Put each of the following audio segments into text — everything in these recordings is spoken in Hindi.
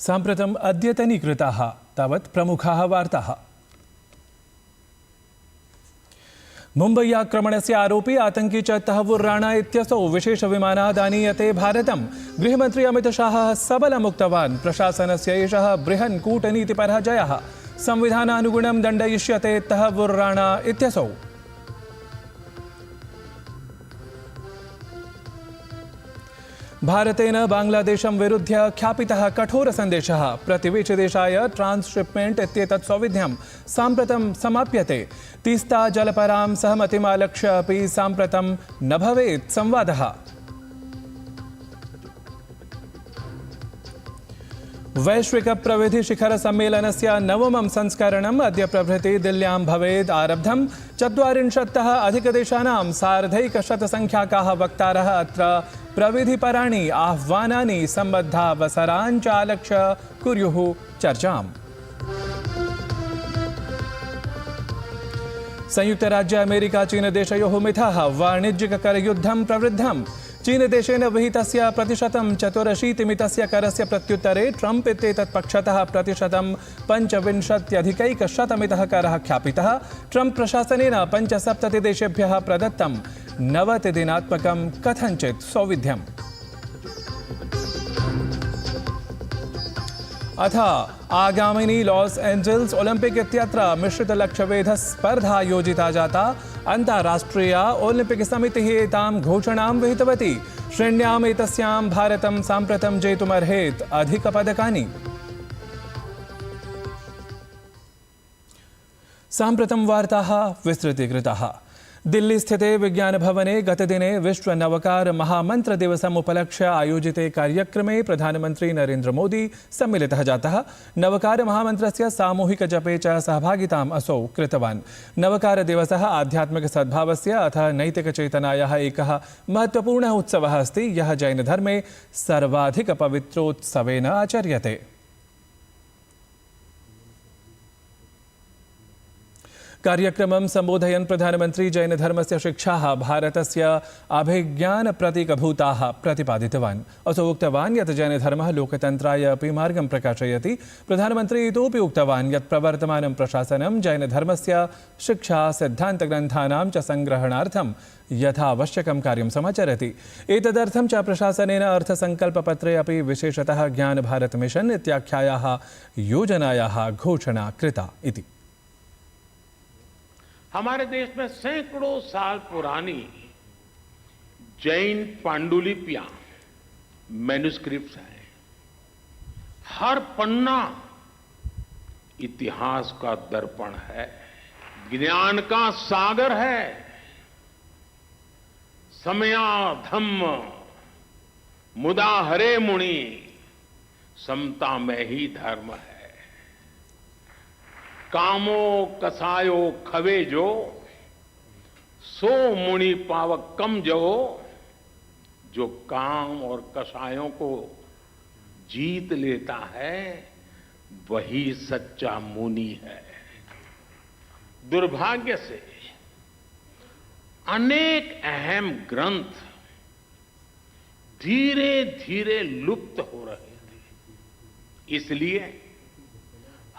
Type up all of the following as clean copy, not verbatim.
साम्प्रतम् अद्यतनीकृताः तावत् प्रमुखाः वार्ताः। मुम्बई आक्रमणस्य आरोपी आतंकी च तहव्वुर राणा इत्यसौ विशेषविमानाद् आनीयते भारतम्। गृहमन्त्री अमितशाहः सबलम् उक्तवान् प्रशासनस्य एषः बृहन् कूटनीतिपरः जयः। संविधानानुगुणं दण्डयिष्यते तहव्वुर राणा इत्यसौ। भारतेन बांग्लादेशं विरुध्य ख्यापितः कठोरसन्देशः। प्रतिवेशिदेशाय ट्रांसशिपमेंट इत्येतत् सौविध्यं साम्प्रतं समाप्यते। तीस्ता जलपरां सहमतिमालक्ष्य अपि साम्प्रतं न भवेत् संवादः। वैश्विक प्रविधि शिखर सम्मेलनस्य नवमं संस्करणम् अद्य प्रभृति दिल्ल्यां भवेत् आरब्धम्। 40तः अधिकदेशानां सार्धैकशतसंख्याकाः वक्तारः अत्र प्रविधिपराणि आह्वानानि सम्बद्धावसरान् च आलक्ष्य कुर्युः चर्चाम्। संयुक्तराज्य अमेरिका चीन देशयोः मिथः वाणिज्यिककरयुद्धं प्रवृद्धम्। चीनदेशेन विहितस्य प्रतिशतं 84 करस्य प्रत्युत्तरे ट्रम्प इत्येतत् पक्षतः प्रतिशतं 25% करः ख्यापितः। ट्रम्प प्रशासनेन 75 देशेभ्यः प्रदत्तं 90 दिनात्मकं कथञ्चित् सौविध्यम्। अथ आगामिनी लॉस एंजल्स ओलंपिक इत्यत्र मिश्रितलक्ष्यवेध स्पर्धा योजिता जाता। अन्ताराष्ट्रिय ओलंपिक समितिः एतां घोषणां विहितवती। श्रेण्याम् एतस्यां भारतं साम्प्रतं जेतुमर्हेत् अधिकपदकानि। साम्प्रतं वार्ताः विस्तृतीकृताः। दिल्ली स्थिते विज्ञान भवने गतदिने विश्व नवकार महामंत्र दिवसम् उपलक्ष्य आयोजिते कार्यक्रमे प्रधानमंत्री नरेंद्र मोदी सम्मिलितः जातः। नवकार महामन्त्रस्य सामूहिक जपे च सहभागिताम् असौ कृतवान्। नवकार दिवसः आध्यात्मिक सद्भावस्य अथ नैतिकचेतनायाः एकः महत्त्वपूर्णः उत्सवः अस्ति, यः जैनधर्मे सर्वाधिकपवित्रोत्सवेन आचर्यते। कार्यक्रमं सम्बोधयन् प्रधानमंत्री जैनधर्मस्य शिक्षाः भारतस्य अभिज्ञानप्रतीकभूताः प्रतिपादितवान्। असौ उक्तवान् यत् जैनधर्मः लोकतन्त्राय अपि मार्गं प्रकाशयति। प्रधानमंत्री इतोपि उक्तवान् यत् प्रवर्तमानं प्रशासनं जैनधर्मस्य शिक्षा सिद्धान्तग्रन्थानां च सङ्ग्रहणार्थं यथावश्यकं कार्यं समाचरति। एतदर्थं च प्रशासनेन अर्थसङ्कल्पपत्रे अपि विशेषतः ज्ञानभारत मिशन् इत्याख्यायाः योजनायाः घोषणा कृता इति। हमारे देश में सैकड़ों साल पुरानी जैन पांडुलिपियां मैन्युस्क्रिप्ट्स हैं। हर पन्ना इतिहास का दर्पण है, ज्ञान का सागर है। समया धम्म मुदा हरे मुनि, समता में ही धर्म है। कामो कसायो खवे जो, सो मुनि पावक कम जो काम और कसायों को जीत लेता है वही सच्चा मुनि है। दुर्भाग्य से अनेक अहम ग्रंथ धीरे धीरे लुप्त हो रहे थे। इसलिए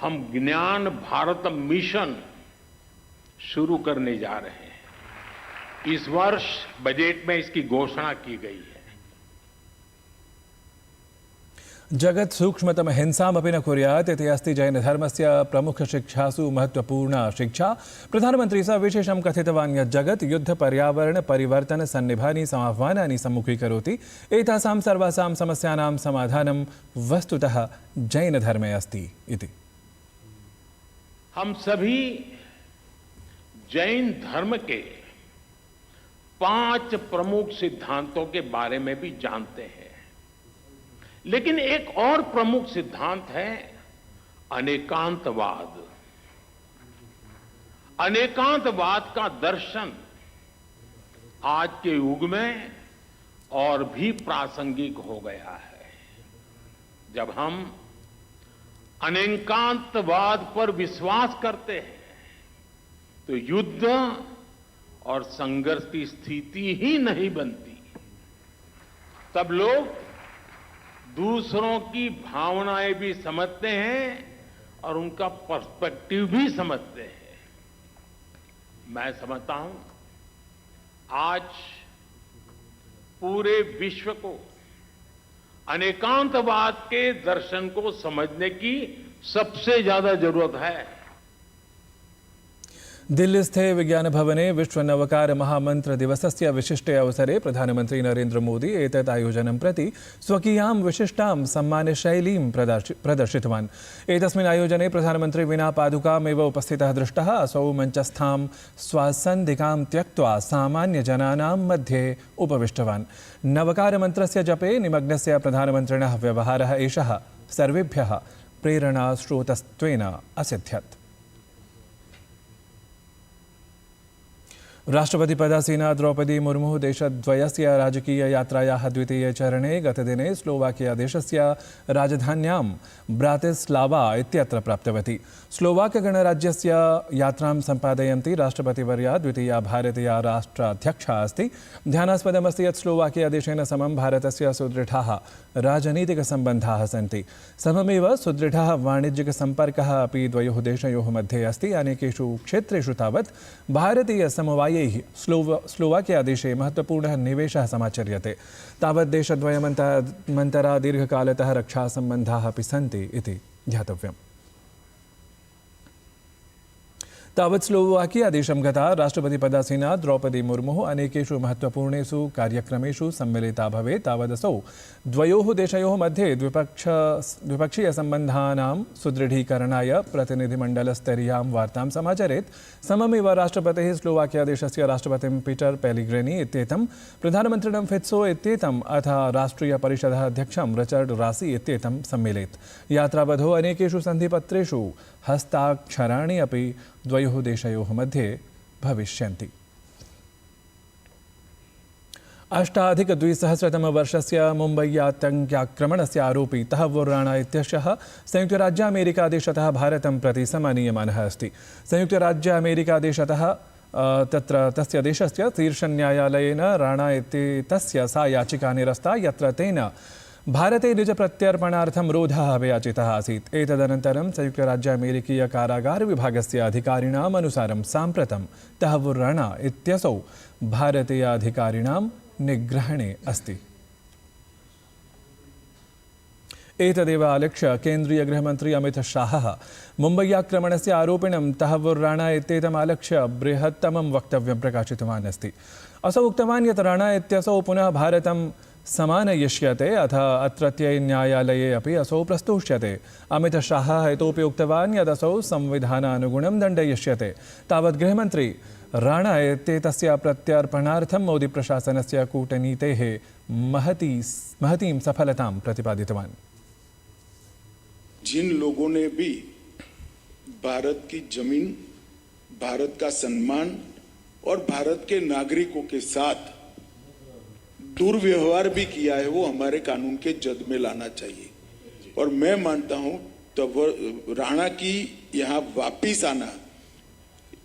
हम ज्ञान भारत मिशन शुरू करने जा रहे हैं। इस वर्ष बजट में इसकी घोषणा की गई है। जगत् सूक्ष्मतम हिंसामपि न कुर्यात् इति अस्ति जैनधर्मस्य प्रमुखशिक्षासु महत्त्वपूर्णा शिक्षा। प्रधानमन्त्री सविशेषं कथितवान् यत् जगत् युद्ध पर्यावरण परिवर्तन सन्निभानि समाह्वानानि सम्मुखीकरोति। एतासां सर्वासां समस्यानां समाधानं वस्तुतः जैनधर्मे अस्ति इति। हम सभी जैन धर्म के 5 प्रमुख सिद्धांतों के बारे में भी जानते हैं, लेकिन एक और प्रमुख सिद्धांत है अनेकांतवाद। अनेकांतवाद का दर्शन आज के युग में और भी प्रासंगिक हो गया है। जब हम अनेकांतवाद पर विश्वास करते हैं तो युद्ध और संघर्ष की स्थिति ही नहीं बनती। तब लोग दूसरों की भावनाएं भी समझते हैं और उनका पर्सपेक्टिव भी समझते हैं। मैं समझता हूं आज पूरे विश्व को अनेकांतवाद के दर्शन को समझने की सबसे ज्यादा जरूरत है। दिल्लीस्थे विज्ञानभवने विश्वनवकार महामन्त्र दिवसस्य विशिष्टे अवसरे प्रधानमन्त्री नरेन्द्र मोदी एतत् आयोजनं प्रति स्वकीयां विशिष्टां सम्मानशैलीं प्रदर्शितवान्। एतस्मिन् आयोजने प्रधानमन्त्री विना पादुकामेव उपस्थितः दृष्टः। असौ मञ्चस्थां स्वासन्दिकां त्यक्त्वा सामान्यजनानां मध्ये उपविष्टवान्। नवकारमन्त्रस्य जपे निमग्नस्य प्रधानमन्त्रिणः व्यवहारः एषः सर्वेभ्यः प्रेरणास्रोतस्त्वेन असिद्ध्यत्। राष्ट्रपतिपदासीना द्रौपदी मुर्मु देशद्वयस्य राजकीययात्रायाः द्वितीये चरणे गतदिने स्लोवाकिया देशस्य राजधान्यां ब्रातिस्लावा इत्यत्र प्राप्तवती। स्लोवाक गणराज्यस्य यात्रां सम्पादयन्ती राष्ट्रपतिवर्या द्वितीया भारतीया राष्ट्राध्यक्षा अस्ति। ध्यानास्पदमस्ति यत् स्लोवाकिया देशेन समं भारतस्य सुदृढाः राजनीतिकसम्बन्धाः सन्ति। सममेव सुदृढः वाणिज्यिकसम्पर्कः अपि द्वयोः देशयोः मध्ये अस्ति। अनेकेषु क्षेत्रेषु तावत् भारतीयसमवायैः स्लोवाकिया देशे महत्वपूर्णः निवेशः समाचर्यते। तावत् देशद्वयमन्तरा दीर्घकालतः रक्षासम्बन्धाः अपि सन्ति इति ध्यातव्यम्। तावत् स्लोवाकिया देशं गता राष्ट्रपतिपदासीना द्रौपदी मुर्मुः अनेकेषु महत्वपूर्णेषु कार्यक्रमेषु सम्मिलिता भवेत्। तावदसौ द्वयोः देशयोः मध्ये द्विपक्षीयसम्बन्धानां सुदृढीकरणाय प्रतिनिधिमण्डलस्तरीयां वार्तां समाचरेत्। सममेव राष्ट्रपतिः स्लोवाकिया देशस्य राष्ट्रपतिं पीटर पेलिग्रिनी इत्येतं, प्रधानमन्त्रिणं फित्सो इत्येतम् अथ राष्ट्रियपरिषदः अध्यक्षं रिचर्ड रासी इत्येतं सम्मिलेत्। यात्रावधौ अनेकेषु सन्धिपत्रेषु हस्ताक्षराणि अपि द्वयोः देशयोः मध्ये भविष्यन्ति। 2008-2000 मुम्बय्यातङ्क्याक्रमणस्य आरोपी तहव्वुर राणा इत्येषः संयुक्तराज्यामेरिकादेशतः भारतं प्रति समानीयमानः अस्ति। संयुक्तराज्यामेरिकादेशतः तस्य देशस्य शीर्षन्यायालयेन राणा इत्येतस्य सा याचिका निरस्ता, यत्र तेन भारते निजप्रत्यर्पणार्थं रोधः अभियाचितः आसीत्। एतदनन्तरं संयुक्तराज्यामेरिकीय कारागारविभागस्य अधिकारिणाम् अनुसारं साम्प्रतं तहव्वुर राणा इत्यसौ भारतीयाधिकारिणां निग्रहणे अस्ति। एतदेव आलक्ष्य केन्द्रीयगृहमन्त्री अमित शाहः मुम्बय्याक्रमणस्य आरोपिणं तहव्वुर राणा इत्येतम् आलक्ष्य बृहत्तमं वक्तव्यं प्रकाशितवान् अस्ति। असौ उक्तवान् यत् राणा इत्यसौ पुनः भारतं समानयिष्यते अथ अत्रत्ये न्यायालये अपि असौ प्रस्तुष्यते। अमित शाहः इतोपि उक्तवान् यदसौ संविधानानुगुणं दण्डयिष्यते। तावत् गृहमन्त्री राणा इत्येतस्य प्रत्यर्पणार्थं मोदी प्रशासनस्य कूटनीतेः महतीं सफलतां प्रतिपादितवान्। जिन लोगों ने भी भारत की जमीन, भारत का सम्मान और भारत के नागरिकों के साथ दुर्व्यवहार भी किया है, वो हमारे कानून के जद में लाना चाहिए। और मैं मानता हूं तब राणा की यहां वापिस आना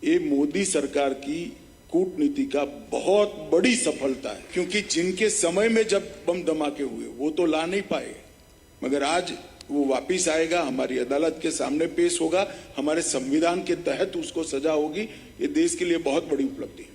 ये मोदी सरकार की कूटनीति का बहुत बड़ी सफलता है, क्योंकि जिनके समय में जब बम धमाके हुए वो तो ला नहीं पाए, मगर आज वो वापिस आएगा, हमारी अदालत के सामने पेश होगा, हमारे संविधान के तहत उसको सजा होगी। ये देश के लिए बहुत बड़ी उपलब्धि है।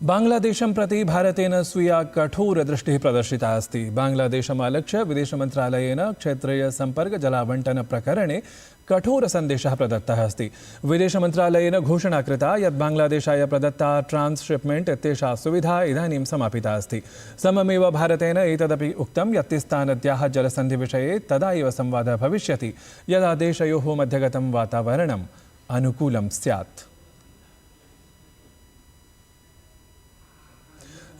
बांग्लादेशं प्रति भारतेन स्वीया कठोरदृष्टिः प्रदर्शिता अस्ति। बांग्लादेशमालक्ष्य विदेशमन्त्रालयेन क्षेत्रीयसम्पर्कजलावण्टनप्रकरणे कठोरसन्देशः प्रदत्तः अस्ति। विदेशमन्त्रालयेन घोषणा कृता यत् बांग्लादेशाय प्रदत्ता ट्रांसशिपमेंट इत्येषा सुविधा इदानीं समापिता अस्ति। सममेव भारतेन एतदपि उक्तं यत् तिस्तानद्याः जलसन्धिविषये तदा एव संवादः भविष्यति यदा देशयोः मध्यगतं वातावरणम् अनुकूलं स्यात्।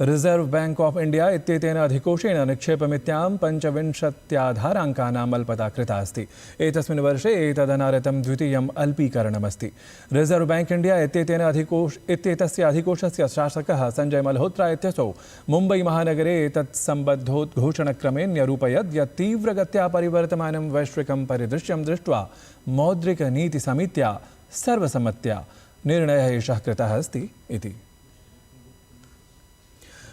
रिजर्व बैंक ऑफ इंडिया इत्येतेन अधिकोषेण निक्षेपमित्यां 25 अल्पता कृता अस्ति। एतस्मिन् वर्षे एतदनारतं द्वितीयम् अल्पीकरणमस्ति। रिजर्व बैंक इंडिया इत्येतस्य अधिकोषस्य शासकः संजय मल्होत्रा इत्यसौ मुम्बई महानगरे एतत् सम्बद्धोद्घोषणक्रमे न्यरूपयत् यत् तीव्रगत्या परिवर्तमानं वैश्विकं परिदृश्यं दृष्ट्वा मौद्रिकनीतिसमित्या सर्वसम्मत्या निर्णयः एषः कृतः अस्ति इति।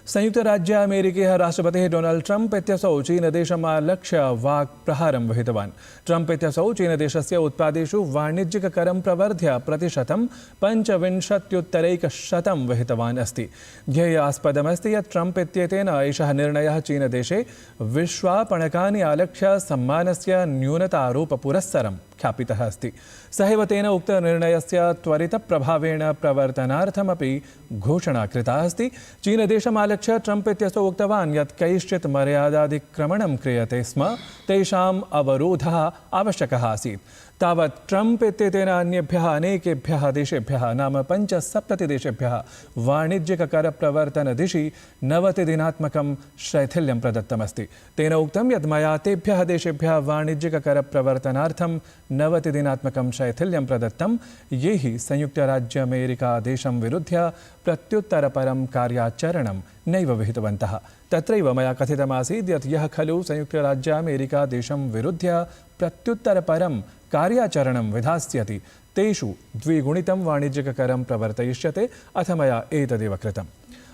संयुक्त राज्य अमेरिकीयः राष्ट्रपतिः डोनाल्ड ट्रम्प इत्यसौ चीनदेशम् आलक्ष्य वाक्प्रहारं विहितवान्। ट्रम्प इत्यसौ चीनदेशस्य उत्पादेषु वाणिज्यिककरं प्रवर्ध्य प्रतिशतं 25% विहितवान् अस्ति। ध्येयास्पदमस्ति यत् ट्रम्प इत्येतेन एषः निर्णयः चीनदेशे विश्वापणकानि आलक्ष्य सम्मानस्य न्यूनतारोपपुरस्सरं ख्यापितः अस्ति। सहैव तेन उक्तनिर्णयस्य त्वरितप्रभावेण प्रवर्तनार्थमपि घोषणा कृता अस्ति। चीनदेशमालक्ष्य ट्रम्प इत्यसौ उक्तवान् यत् कैश्चित् मर्यादातिक्रमणं क्रियते स्म तेषाम् अवरोधः आवश्यकः आसीत्। तावत् ट्रम्प इत्येतेन अन्येभ्यः अनेकेभ्यः देशेभ्यः नाम 75 देशेभ्यः वाणिज्यिककरप्रवर्तनदिशि 90 दिनात्मकं शैथिल्यं प्रदत्तमस्ति। तेन उक्तं यत् मया तेभ्यः देशेभ्यः वाणिज्यिककरप्रवर्तनार्थं 90 दिनात्मकं शैथिल्यं प्रदत्तं ये हि संयुक्तराज्यामेरिकादेशं विरुध्य प्रत्युत्तरपरं कार्याचरणं नैव विहितवन्तः। तत्रैव मया कथितमासीत् यत् यः खलु संयुक्तराज्यामेरिकादेशं विरुध्य प्रत्युत्तरपरं कार्याचरणं विधास्यति तेषु द्विगुणितं वाणिज्यिककरं प्रवर्तयिष्यते अथ मया एतदेव कृतम्।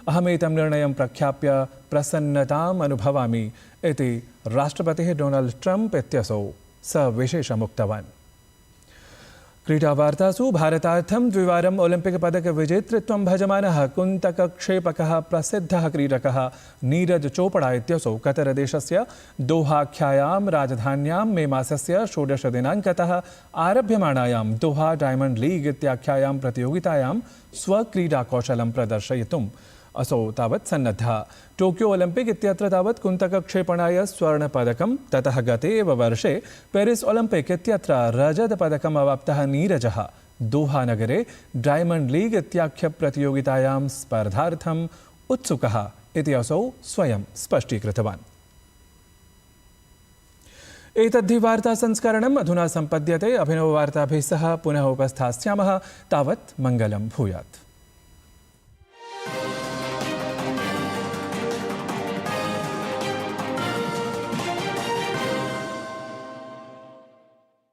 अहमेतं निर्णयं प्रख्याप्य प्रसन्नताम् अनुभवामि इति राष्ट्रपतिः डोनाल्ड ट्रम्प इत्यसौ सविशेषमुक्तवान्। क्रीडावार्तासु भारतार्थं द्विवारम् ओलिम्पिक पदक विजेतृत्वं भजमानः कुन्तकक्षेपकः प्रसिद्धः क्रीडकः नीरज चोपड़ा इत्यसौ कतरदेशस्य दोहाख्यायां राजधान्यां मे मासस्य 16 दिनाङ्कतः आरभ्यमाणायां दोहा डायमण्ड लीग इत्याख्यायां प्रतियोगितायां स्वक्रीडाकौशलं प्रदर्शयितुम् असौ तावत् सन्नद्धः। टोक्यो ओलिम्पिक इत्यत्र तावत् कुन्तकक्षेपणाय स्वर्णपदकं ततः गते एव वर्षे पेरिस् ओलिम्पिक इत्यत्र रजतपदकम् अवाप्तः नीरजः दोहानगरे डायमण्ड लीग इत्याख्यप्रतियोगितायां स्पर्धार्थम् उत्सुकः इति असौ स्वयं स्पष्टीकृतवान्। एतद्धि वार्तासंस्करणम् अधुना सम्पद्यते। अभिनववार्ताभिः सह पुनः उपस्थास्यामः। तावत् मङ्गलं भूयात्।